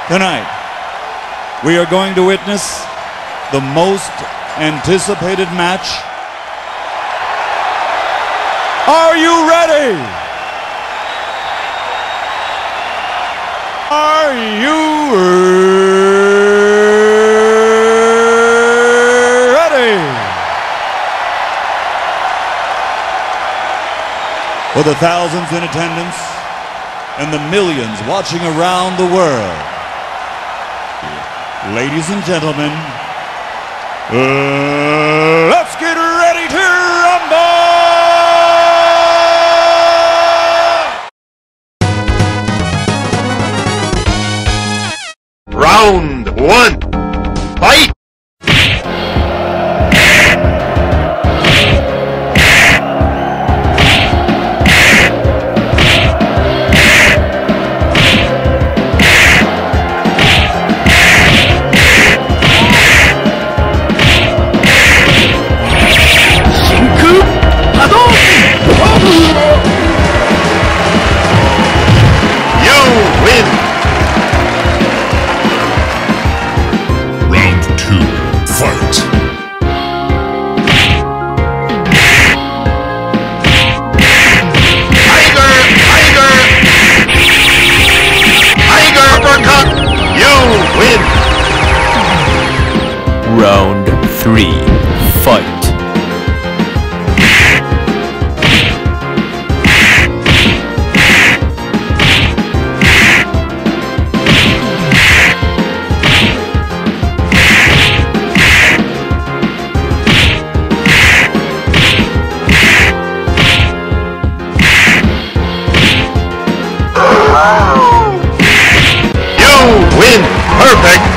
Tonight, we are going to witness the most anticipated match. Are you ready? Are you ready? For the thousands in attendance and the millions watching around the world, ladies and gentlemen, let's get ready to rumble! Round one, fight! Round 3, fight. You win! Perfect!